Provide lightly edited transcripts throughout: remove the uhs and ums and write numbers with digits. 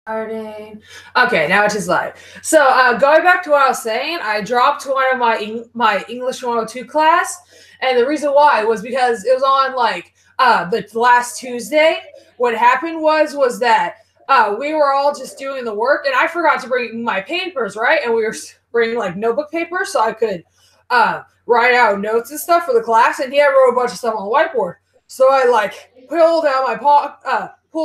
Okay, now it is live. So going back to what I was saying, I dropped one of my English 102 class, and the reason why was because it was on like the last Tuesday. What happened was that we were all just doing the work, and I forgot to bring my papers, right? And we were bringing like notebook paper so I could write out notes and stuff for the class. And he had wrote a bunch of stuff on the whiteboard, so I like pulled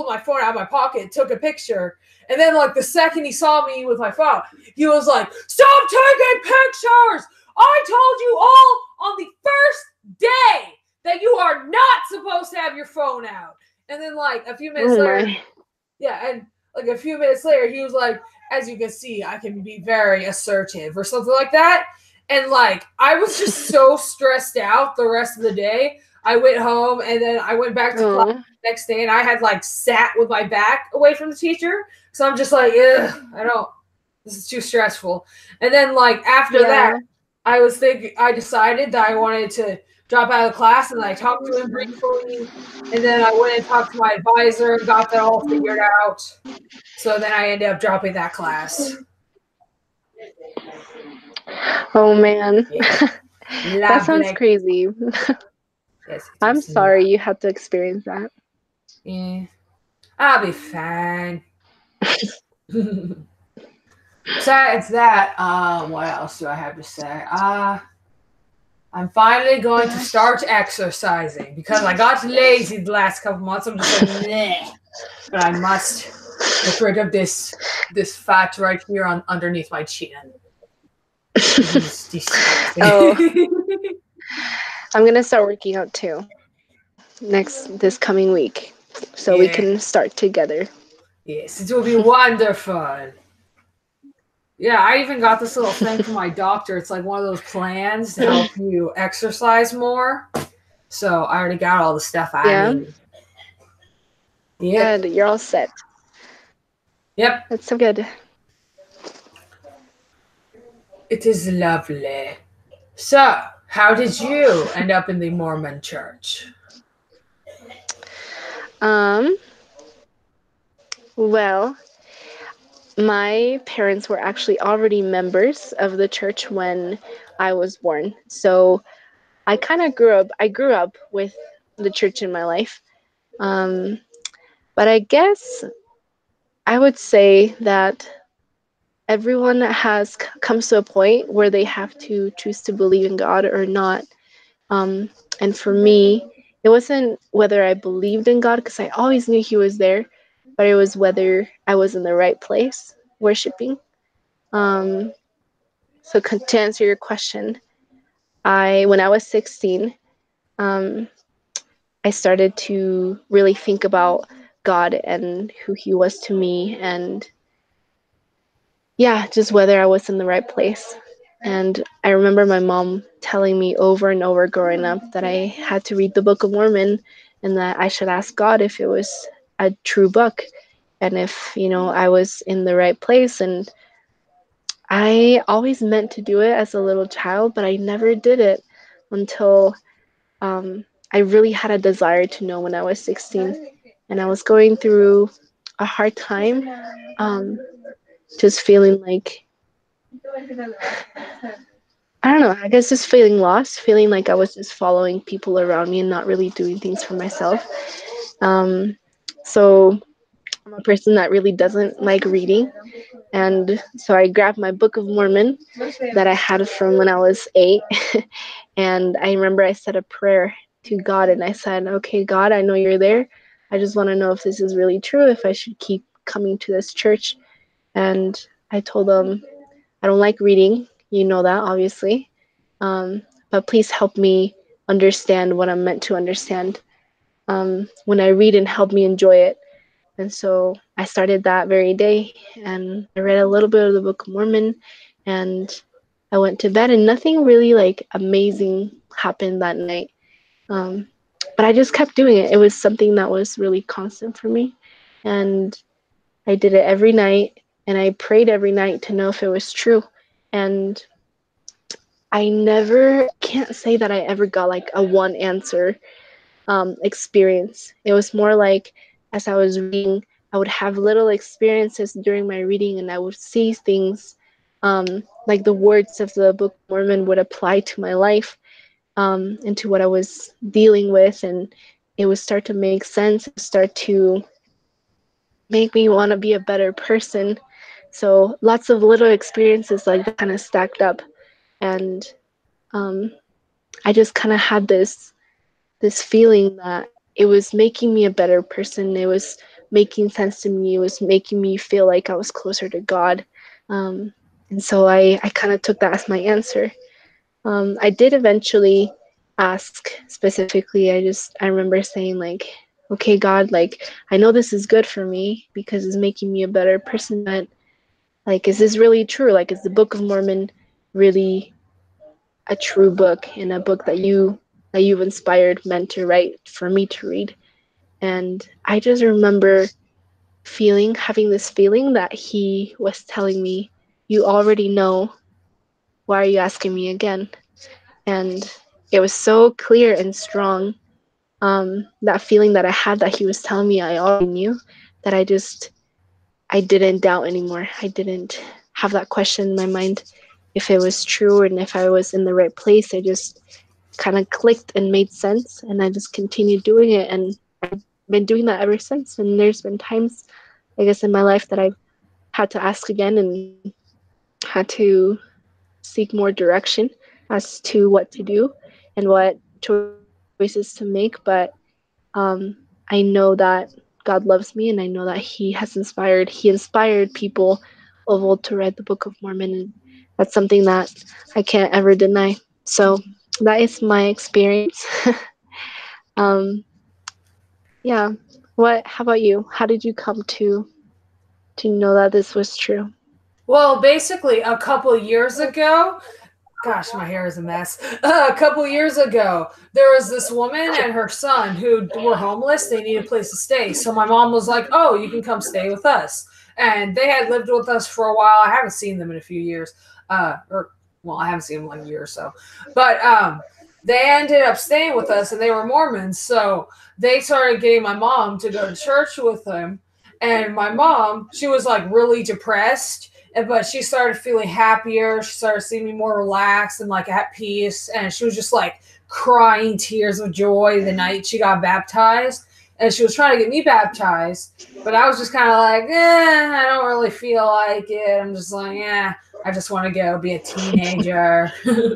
my phone out of my pocket, took a picture. And then, like, the second he saw me with my phone, he was like, "Stop taking pictures! I told you all on the first day that you are not supposed to have your phone out." And then, like, a few minutes later, a few minutes later, he was like, "As you can see, I can be very assertive," or something like that. And, like, I was just so stressed out the rest of the day. I went home, and then I went back to class the next day, and I had, like, sat with my back away from the teacher. So I'm just like, this is too stressful. And then, like, after that, I decided that I wanted to drop out of the class, and I talked to him briefly. And then I went and talked to my advisor and got that all figured out. So then I ended up dropping that class. Oh, man. Yeah. That sounds crazy. Yes, I'm sorry you had to experience that. Yeah. I'll be fine. Besides that, what else do I have to say? I'm finally going to start exercising because I got lazy the last couple months. I'm just like, meh. But I must get rid of this fat right here underneath my chin. It's disgusting. I'm gonna start working out too this coming week, so we can start together. Yes, it will be wonderful. Yeah, I even got this little thing from my doctor. It's like one of those plans to help you exercise more. So I already got all the stuff I need. Yep. Good, you're all set. Yep. That's so good. It is lovely. So, how did you end up in the Mormon church? Well, my parents were actually already members of the church when I was born. So I kind of grew up with the church in my life. But I guess I would say that everyone comes to a point where they have to choose to believe in God or not. And for me, it wasn't whether I believed in God, because I always knew He was there, but it was whether I was in the right place worshiping. So to answer your question, when I was 16, I started to really think about God and who He was to me, and just whether I was in the right place. And I remember my mom telling me over and over growing up that I had to read the Book of Mormon and that I should ask God if it was a true book and if, I was in the right place. And I always meant to do it as a little child, but I never did it until I really had a desire to know when I was 16. And I was going through a hard time, just feeling like, I don't know, I guess just feeling lost, feeling like I was just following people around me and not really doing things for myself. So I'm a person that really doesn't like reading. And so I grabbed my Book of Mormon that I had from when I was 8. And I remember I said a prayer to God and I said, "Okay, God, I know you're there. I just want to know if this is really true, if I should keep coming to this church." And I told him, "I don't like reading. You know that, obviously. But please help me understand what I'm meant to understand when I read, and help me enjoy it." And so I started that very day, and I read a little bit of the Book of Mormon, and I went to bed, and nothing really like amazing happened that night. But I just kept doing it. It was something that was really constant for me, and I did it every night, and I prayed every night to know if it was true. And I can't say that I ever got like a one answer experience. It was more like, as I was reading, I would have little experiences during my reading, and I would see things like the words of the Book of Mormon would apply to my life, and to what I was dealing with, and it would start to make sense, start to make me want to be a better person. So lots of little experiences like that kind of stacked up, and um, I just kind of had this feeling that it was making me a better person. It was making sense to me. It was making me feel like I was closer to God. Um, and so I kind of took that as my answer. I did eventually ask specifically. I remember saying like, okay, God, like I know this is good for me because it's making me a better person, but like, is this really true? Like, is the Book of Mormon really a true book and a book that you've inspired men to write for me to read? And I just remember having this feeling that he was telling me, you already know, why are you asking me again? And it was so clear and strong, that feeling that I had that he was telling me I already knew, that I didn't doubt anymore. I didn't have that question in my mind if it was true and if I was in the right place. I just kind of clicked and made sense, and I just continued doing it, and I've been doing that ever since. And there's been times, I guess, in my life that I've had to ask again and had to seek more direction as to what to do and what choices to make. But I know that God loves me, and I know that He inspired people of old to write the Book of Mormon, and that's something that I can't ever deny. So that is my experience. um, yeah. How about you? How did you come to know that this was true? Well, basically, a couple years ago, gosh, my hair is a mess. A couple years ago, there was this woman and her son who were homeless. They needed a place to stay. So my mom was like, "Oh, you can come stay with us." And they had lived with us for a while. I haven't seen them in a few years. I haven't seen them in like a year or so. But they ended up staying with us, and they were Mormons. So they started getting my mom to go to church with them. And my mom, she was like really depressed, but she started feeling happier. She started seeming more relaxed and like at peace. And she was just like crying tears of joy the night she got baptized. And she was trying to get me baptized, but I was just kind of like, I don't really feel like it. I'm just like, I just want to go be a teenager. Yeah.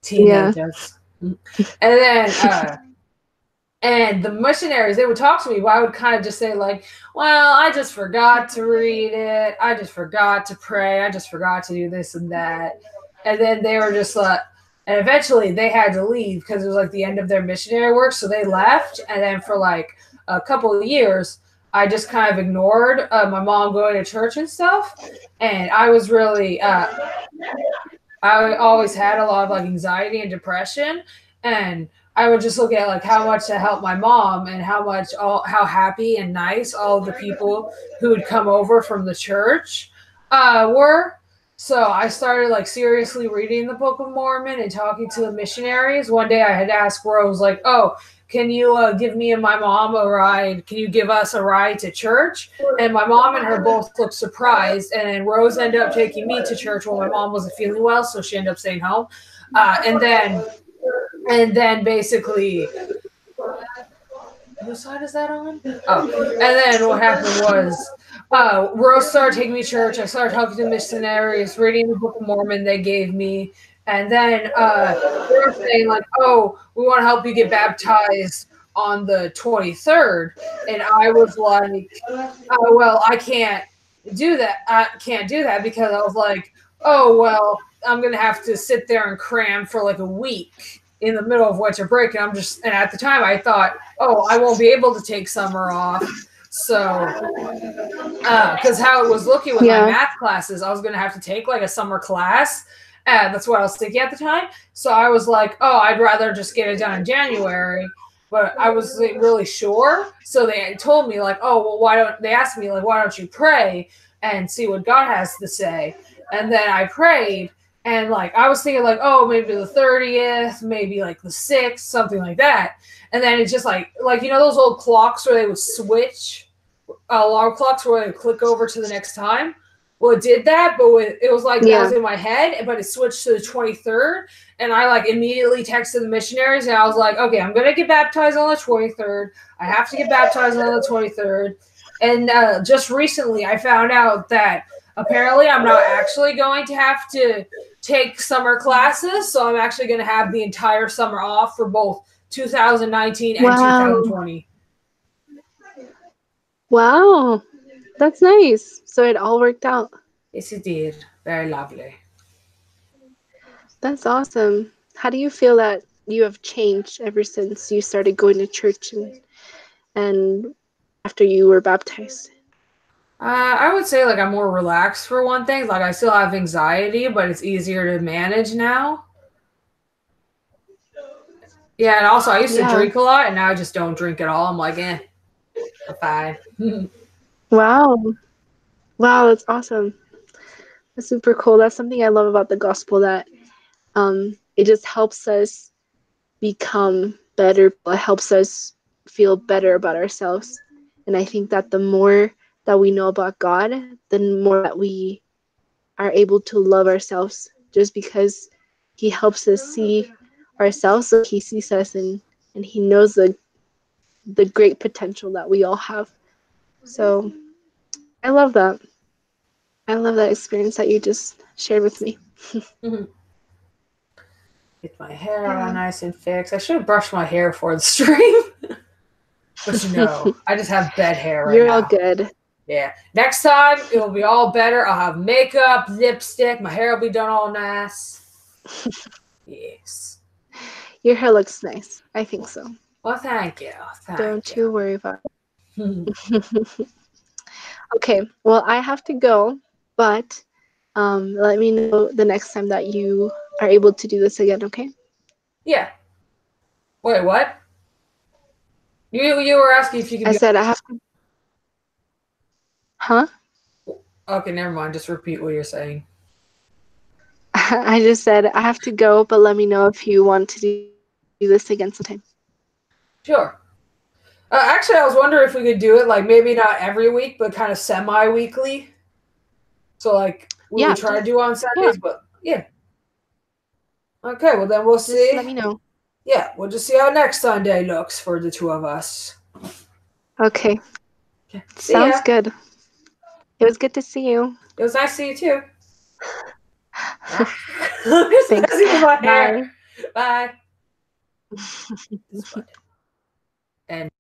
Teenagers. And then, and the missionaries, they would talk to me, but I would kind of just say like, well, I just forgot to read it. I just forgot to pray. I just forgot to do this and that. And then they were just like, and eventually they had to leave because it was like the end of their missionary work. So they left. And then for like a couple of years, I just kind of ignored my mom going to church and stuff. And I was really, I always had a lot of like anxiety and depression. And I would just look at like how much to help my mom and how happy and nice all of the people who would come over from the church were. So I started like seriously reading the Book of Mormon and talking to the missionaries. One day I had asked Rose like, "Oh, can you give me and my mom a ride? Can you give us a ride to church?" And my mom and her both looked surprised. And then Rose ended up taking me to church when my mom wasn't feeling well, so she ended up staying home. And then basically, whose side is that on? Oh, and then what happened was Rose started taking me to church. I started talking to missionaries, reading the Book of Mormon they gave me. And then they were saying, like, "Oh, we want to help you get baptized on the 23rd." And I was like, well, I can't do that. I can't do that because I was like, "Oh, well, I'm going to have to sit there and cram for like a week in the middle of winter break." And and at the time I thought, "Oh, I won't be able to take summer off." So, because how it was looking with my math classes, I was going to have to take like a summer class. And that's what I was thinking at the time. So I was like, "Oh, I'd rather just get it done in January." But I wasn't really sure. So they told me like, "Oh, well, they asked me like, why don't you pray and see what God has to say?" And then I prayed. And like I was thinking like, oh, maybe the 30th, maybe like the 6th, something like that. And then it's just like those old clocks where they would switch alarm clocks where it click over to the next time. Well, it did that, but it was like that was in my head, but it switched to the 23rd, and I like immediately texted the missionaries, and I was like, okay, I'm gonna get baptized on the 23rd. I have to get baptized on the 23rd, and just recently I found out that apparently I'm not actually going to have to take summer classes, so I'm actually going to have the entire summer off for both 2019 and 2020. Wow, that's nice. So it all worked out. Yes, it did. Very lovely. That's awesome. How do you feel that you have changed ever since you started going to church and after you were baptized? I would say like I'm more relaxed for one thing. Like I still have anxiety, but it's easier to manage now. Yeah, and also I used to drink a lot, and now I just don't drink at all. I'm like, I'm fine. Wow, that's awesome. That's super cool. That's something I love about the gospel, that it just helps us become better. It helps us feel better about ourselves. And I think that the more that we know about God, the more that we are able to love ourselves, just because he helps us see ourselves like he sees us, and he knows the great potential that we all have. So I love that. I love that experience that you just shared with me. Get my hair all nice and fixed. I should have brushed my hair for the stream. But I just have bad hair right now. You're all good. Yeah. Next time, it will be all better. I'll have makeup, lipstick. My hair will be done all nice. Yes. Your hair looks nice. I think so. Well, thank you. Don't you worry about it. Okay. Well, I have to go, but let me know the next time that you are able to do this again, okay? Yeah. Wait, what? You were asking if you could. I said I have to. Huh? Okay, never mind. Just repeat what you're saying. I just said I have to go, but let me know if you want to do this again sometime. Sure. Actually, I was wondering if we could do it like maybe not every week, but kind of semi-weekly. So like we would try to do on Sundays, but yeah. Okay, well then we'll see. Let me know. Yeah, we'll just see how next Sunday looks for the two of us. Okay. Sounds good. It was good to see you. It was nice to see you too. Thanks. Bye. Bye. And